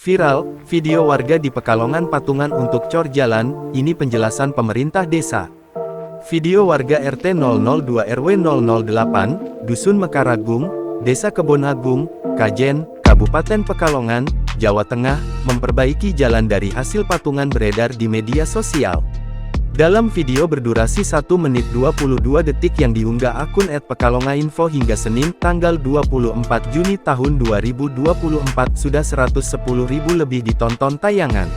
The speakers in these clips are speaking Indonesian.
Viral, video warga di Pekalongan patungan untuk cor jalan, ini penjelasan pemerintah desa. Video warga RT 002 RW 008, Dusun Mekaragung, Desa Kebonagung, Kajen, Kabupaten Pekalongan, Jawa Tengah, memperbaiki jalan dari hasil patungan beredar di media sosial. Dalam video berdurasi 1 menit 22 detik yang diunggah akun @pekalongainfo hingga Senin, tanggal 24 Juni tahun 2024 sudah 110.000 lebih ditonton tayangan.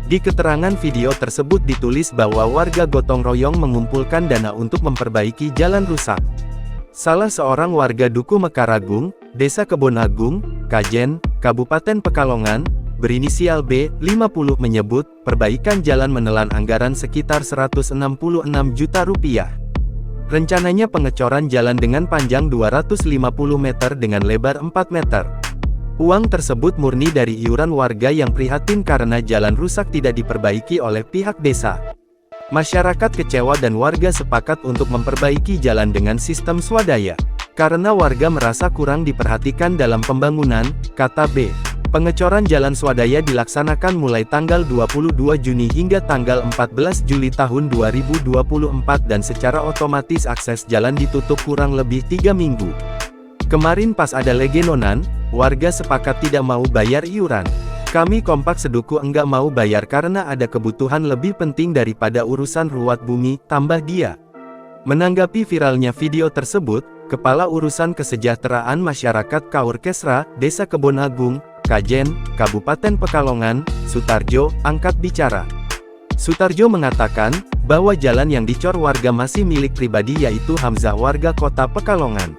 Di keterangan video tersebut ditulis bahwa warga gotong royong mengumpulkan dana untuk memperbaiki jalan rusak. Salah seorang warga Duku Mekaragung, Desa Kebonagung, Kajen, Kabupaten Pekalongan, berinisial B, 50 menyebut, perbaikan jalan menelan anggaran sekitar 166 juta rupiah. Rencananya pengecoran jalan dengan panjang 250 meter dengan lebar 4 meter. Uang tersebut murni dari iuran warga yang prihatin karena jalan rusak tidak diperbaiki oleh pihak desa. Masyarakat kecewa dan warga sepakat untuk memperbaiki jalan dengan sistem swadaya. Karena warga merasa kurang diperhatikan dalam pembangunan, kata B. Pengecoran jalan swadaya dilaksanakan mulai tanggal 22 Juni hingga tanggal 14 Juli tahun 2024 dan secara otomatis akses jalan ditutup kurang lebih 3 minggu. Kemarin pas ada legenonan, warga sepakat tidak mau bayar iuran. Kami kompak seduku enggak mau bayar karena ada kebutuhan lebih penting daripada urusan ruwet bumi, tambah dia. Menanggapi viralnya video tersebut, Kepala Urusan Kesejahteraan Masyarakat Kaurkesra, Desa Kebonagung, Kajen, Kabupaten Pekalongan, Sutarjo, angkat bicara. Sutarjo mengatakan, bahwa jalan yang dicor warga masih milik pribadi yaitu Hamzah warga kota Pekalongan.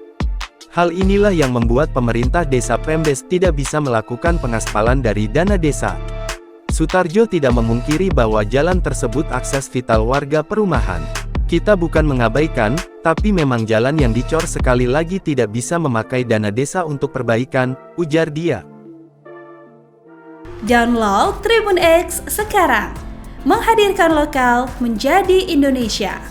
Hal inilah yang membuat pemerintah desa Pemdes tidak bisa melakukan pengaspalan dari dana desa. Sutarjo tidak memungkiri bahwa jalan tersebut akses vital warga perumahan. Kita bukan mengabaikan, tapi memang jalan yang dicor sekali lagi tidak bisa memakai dana desa untuk perbaikan, ujar dia. Download Tribun X sekarang, menghadirkan lokal menjadi Indonesia.